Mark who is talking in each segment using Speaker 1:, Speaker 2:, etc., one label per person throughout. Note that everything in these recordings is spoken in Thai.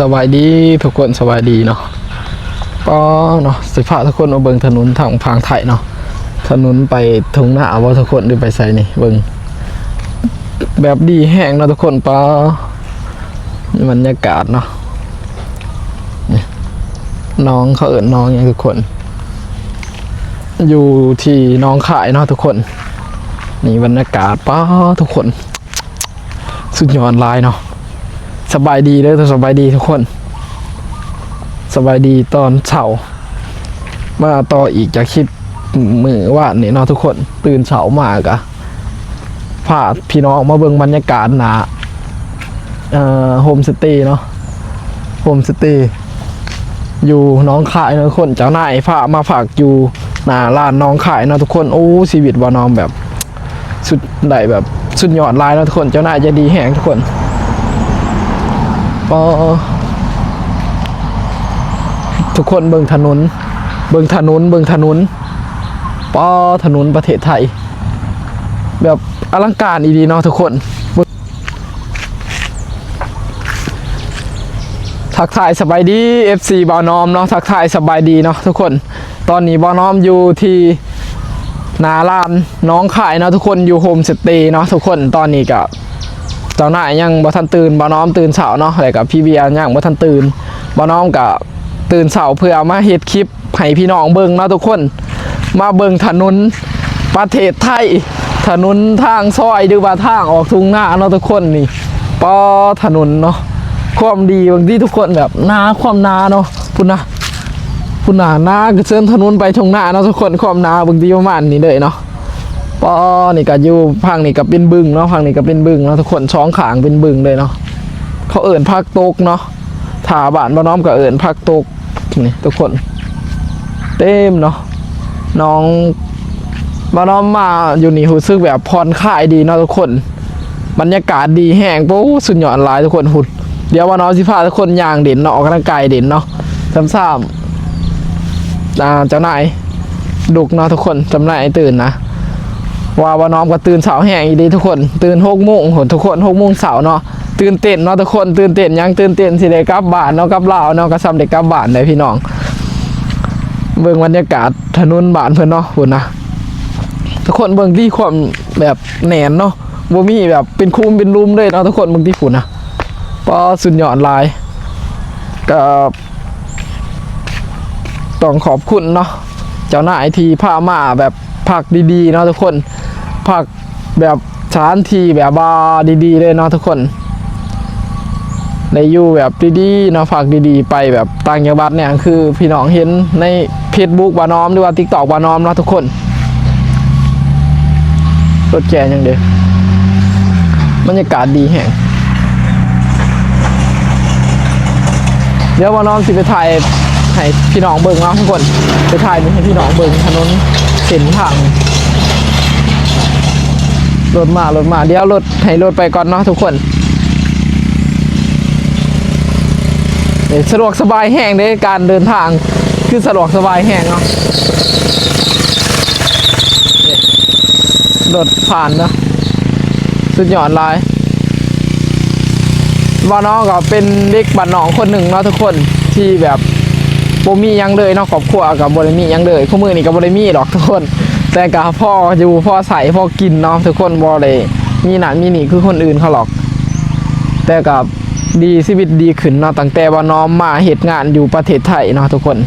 Speaker 1: สบายดีทุกคนสบายดีเนาะก็เนาะสิพาทุกคนมาเบิ่งถนนทางพางไทยเนาะถนนไปทุ่งนาว่าทุกคนดูไปใส่นี่เบิ่งแบบดีแห้งเนาะทุกคนป้าบรรยากาศเนาะน้องเขาเอิ้นน้องอย่างทุกคนอยู่ที่น้องขายเนาะทุกคนนี่บรรยากาศป้าทุกคนสุดยอดลายเนาะสบายดีเลยสบายดีทุกคนสบายดีตอนเช้ามาต่ออีกจากคลิปมือว่านี่เนาะทุกคนตื่นเช้ามากอะพาพี่น้องมาเบิ่งบรรยากาศหนาโฮมสเตย์เนาะโฮมสเตย์อยู่น้องขายเนาะทุกคนเจ้านายพามาฝากอยู่หน้าร้านน้องขายเนาะทุกคนโอ้ชีวิตบ่น้องแบบสุดได้แบบสุดยอดลายเนาะทุกคนเจ้านายจะดีแหงทุกคนทุกคนเบิ่งถนนป้อถนนประเทศไทยแบบอลังการอีดีเนาะทุกคนทักทายสบายดี FC บ่าวน้อมเนาะทักทายสบายดีเนาะทุกคนตอนนี้บ่าวน้อมอยู่ที่นาลานน้องขายเนาะทุกคนอยู่โฮมสเตย์เนาะทุกคนตอนนี้ก็เจ้าหน้ายังบ่ทันตื่นบ่าวน้อมตื่นเช้าเนาะอะไรกับพี่เบียร์ยังบ่ทันตื่นบ่าวน้อมก็ตื่นเช้าเพื่อมาเฮ็ดคลิปให้พี่น้องเบิ่งเนาะทุกคนมาเบิ่งถนนประเทศไทยถนนทางซอยหรือว่าทางออกทุ่งนาเนาะทุกคนนี่ป้อถนนเนาะความดีบางที่ทุกคนแบบนาความนาเนาะพุ่นนานาก็เชิญถนนไปทุ่งนาเนาะทุกคนความนาบางทีประมาณนี้เลยเนาะป้อนี่ก็อยู่พังนี่ก็เป็นบึงเนาะพังนี่ก็เป็นบึงเนาะทุกคนช่องขางเป็นบึงเลยเนาะเขาเอิ่นภาคตกเนาะถาบ้านบ่น้อมก็เอิ่นภาคตกนี่ทุกคนเต็มเนาะน้องบ่น้อมมาอยู่นี่รู้สึกแบบผ่อนคลายดีเนาะทุกคนบรรยากาศดีแห้งโอ้สุดยอดหลายทุกคนหุ่นเดี๋ยวบ่น้อมสิพาทุกคนย่างเด่นเนาะออกกำลังกายเด่นเนาะซ้ำเจ้านายดุกเนาะทุกคนจำนายตื่นนะว่าบ่น้อมก็ตื่นเช้าแห้งอีดีทุกคนตื่น6 โมงหุ่นทุกคน6 โมงเช้าเนาะตื่นเต้นเนาะทุกคนตื่นเต้นยังตื่นเต้นสิได้กลับบ้านเนาะกลับลาวเนาะก็ซ้ำได้กลับบ้านได้พี่น้องเบิ่งบรรยากาศถนนบ้านเพิ่นเนาะพุ่นนะทุกคนเบิ่งที่ความแบบแหนนเนาะบ่มีแบบเป็นคุมเป็นรุมเลยเนาะทุกคนเบิ่งที่พุ่นนะป้อสุดยอดหลายก็ต้องขอบคุณเนาะเจ้านายที่พามาแบบพักดีๆเนาะทุกคนพักแบบสถานที่แบบว่าดีๆเลยเนาะทุกคนในอยู่แบบดีๆเนาะฝากดีๆไปแบบต่างจังหวัดเนี่ยคือพี่น้องเห็นในFacebook บ่น้อมหรือว่า TikTok บ่น้อมเนาะทุกคนรถแก่ยังเดียวบรรยากาศดีแห่งเดี๋ยวบ่น้อมสิไปถ่ายให้พี่น้องเบิ่งเนาะทุกคนไปถ่ายให้พี่น้องเบิ่งถนนเส้นทางรถมาเดี๋ยวรถให้รถไปก่อนเนาะทุกคนสะดวกสบายแห้งในการเดินทางคือสะดวกสบายแห้งเนาะรถผ่านเนาะสุดยอดลายบ้านน้องก็เป็นเด็กบ้านน้องคนหนึ่งเนาะทุกคนที่แบบบ่มียังเลยเนาะครอบครัวกับบ่ได้มียังเลยคู่มือนี่ก็บ่ได้มีหรอกทุกคนแต่ก็พ่ออยู่พ่อใส่พ่อกินเนาะทุกคนบ่ได้มีหน้ามีนี่คือคนอื่นเขาหรอกแต่กับดีชีวิตดีขึ้นเนาะตั้งแต่ว่าน้องมาเหตุงานอยู่ประเทศไทยเนาะทุกคน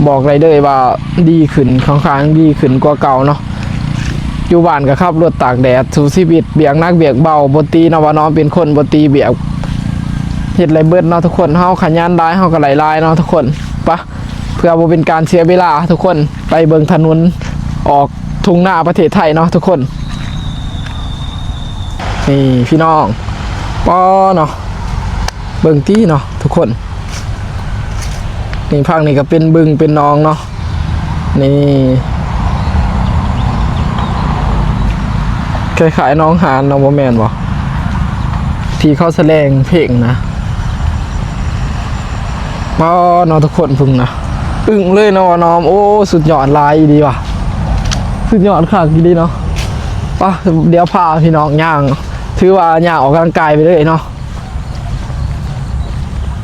Speaker 1: บอกเลยว่าดีขึ้นค่อนข้างดีขึ้นกว่าเก่าเนาะอยู่บ้านก็ขับรถตากแดดสู้ชีวิตเบียกนักเบียกเบาบ่ตีเนาะว่าน้องเป็นคนบ่ตีเบียกเฮ็ดไรเบิดเนาะทุกคนเฮาขยันได้เฮาก็ไหลลายเนาะทุกคนปะเพื่อบ่เป็นการเสียเวลาทุกคนไปเบิ่งถนนออกทุ่งนาประเทศไทยเนาะทุกคนนี่พี่น้องป้อเนาะเบิ่งตี้เนาะทุกคนนี่ภาคนี้ก็เป็นบึงเป็นน้องเนาะนี่คล้ายๆน้องหานน้องบ่แม่นบ่ที่เขาแสดงเพลงนะป้อเนาะทุกคนพึ่งนะอึ้งเลยเนาะน้องโอ้สุดยอดลายดีว่ะสุดยอดคักดีเนาะป่ะเดี๋ยวพาพี่น้องย่างถือว่าย่างออกกำลังกายไปเลยเนาะ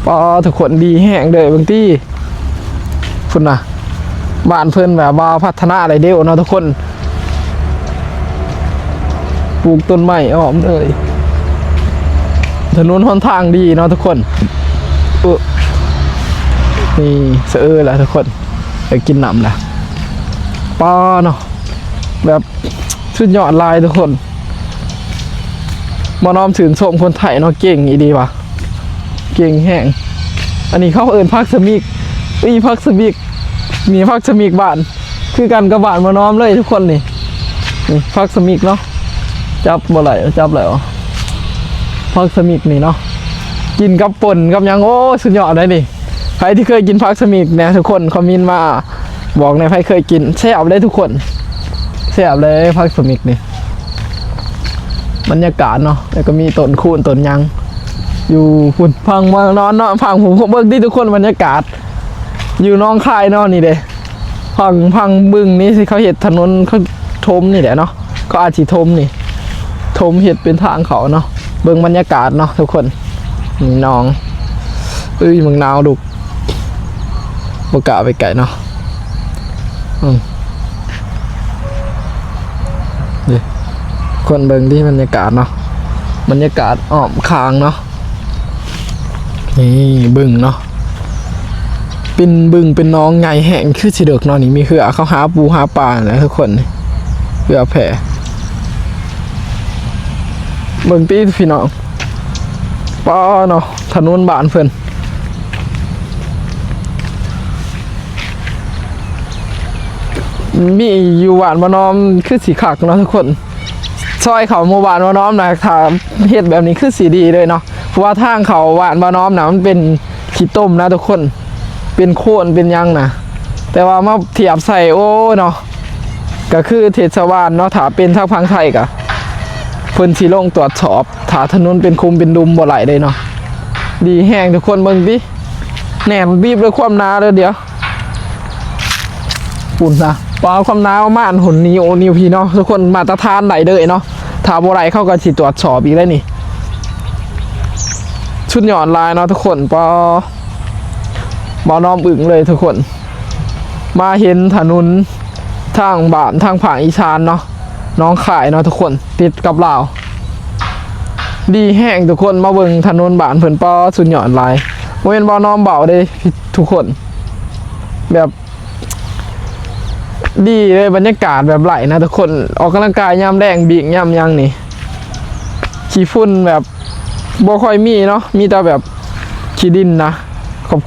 Speaker 1: ปอทุกคนดีแห้งเลยบางที่คุณนะบ้านเพิ่นแบบว่าพัฒนาอะไรเดียวเนาะทุกคนปลูกต้นไม้อ้อมเลยถนนหนทางดีเนาะทุกคนนี่เสือแหละทุกคนไปกินน้ำแหละปอเนาะแบบสุดยอดลายทุกคนมาน้อมถืนชมคนไทยเนาะเก่งอีดีวะเก่งแห้งอันนี้เขาเอิญพักสมิกพักสมิกมีพักสมิกบ้านคือกันกับบ้านมาน้อมเลยทุกคนนี่พักสมิกเนาะจับบ่ไหลจับไหลอ๋อพักสมิกนี่เนาะกินกับป่นกับยังโอ้สุดยอดเลยนี่ใครที่เคยกินพักสมิกเนี่ยทุกคนคอมเมนต์มาบอกในใครเคยกินแซ่บเลยทุกคนแซ่บเลยพักสมิกนี่บรรยากาศเนาะแล้วก็มีต้นคูนต้นยังอยู่ฝุ่นพังมานอนเนาะพังผมเบิ่งที่ทุกคนบรรยากาศอยู่น้องคายเนาะนี่เด้พังบึงนี่สิเขาเห็ดถนนเขาทมนี่แหละเนาะก็อาจสิทมนี่ทมเห็ดเป็นทางเขาเนาะเบิ่งบรรยากาศเนาะทุกคนนี่น้องเมืองนาวดุบกะไปไก่เนาะคนเบิ่งที่บรรยากาศเนาะบรรยากาศอ้อมคางเนาะนี่บึงเนาะเป็นบึงเป็นน้องไงแห้งคือสิเด็กเนาะนี่มีเหือเขาหาปูหาปลานะทุกคนเหือแผ่เบิ่งตีพี่น้องป้าเนาะถนนบ้านเพิ่นมีอยู่หวานมานอมคือสีขักเนาะทุกคนซอยเขาโมบานมาน้อมนะถ้าเฮ็ดแบบนี้คือสีดีเลยเนาะเพราะว่าทางเขาหวานมาน้อมนะมันเป็นขี้ต้มนะทุกคนเป็นโค่นเป็นยังนะแต่ว่ามาเทียบใส่โอ้เนาะก็คือเทศบาลเนาะถ้าเป็นทางพังไทยกะเพิ่นสิลงตรวจสอบถ้าถนนเป็นคุมเป็นดุมบ่ไหลเลยเนาะดีแห้งทุกคนเบิ่งดิแหนมบีบด้วยความหนาเลยเดี๋ยวปุ่นนะปลาความหนาประมาณหุ่นนิวพี่เนาะทุกคนมาตรฐานไหลเลยเนาะถ้าบ่ไหลเข้าก็สิตรวจสอบอีกได้นี่ชุดหย่อนลายเนาะทุกคนปอน้อมอึ่งเลยทุกคนมาเห็นถนนทางบ้านทางผาอีสานเนาะน้องขายเนาะทุกคนติดกับลาวดีแห้งทุกคนมาเบิ่งถนนบ้านเพิ่นปอชุดหย่อนลายโมเมนบ่น้อมเบาเลยทุกคนแบบดีเลยบรรยากาศแบบไหลนะทุกคนออกกำลังกายย่ำแดงบีกย่ำยังนี่ขี้ฝุ่นแบบบ่ค่อยมีเนาะมีแต่แบบขี้ดินนะ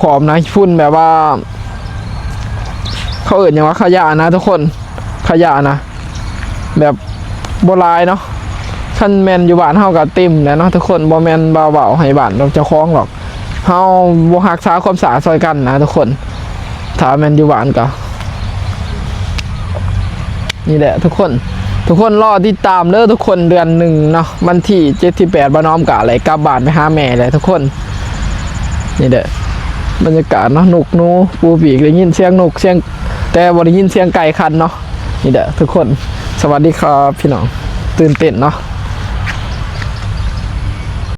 Speaker 1: ขอบๆนะขี้ฝุ่นแบบว่าเขาเอ่ยอย่างว่าขยะนะทุกคนขยะนะแบบโบราณเนาะขั้นแมนอยู่บ้านเฮากับเต็มแล้วเนาะทุกคนบ่แมนเบาๆให้บ้านเราจะคล้องหรอกเฮาบ่รักษาความสะอาดซอยกันนะทุกคนถ้าแมนอยู่บ้านก็นี่แหละทุกคนรอติดตามเด้อทุกคนเดือนหนึ่งเนาะวันที่7-8บ้านน้อมกะอะไรกลับบ้านไปหาแม่เลยทุกคนนี่แหละบรรยากาศเนาะนกนูปูปีกได้ยินเสียงนกเสียงแต่บ่ได้ยินเสียงไก่คันเนาะนี่แหละทุกคนสวัสดีครับพี่น้องตื่นเต้นเนาะ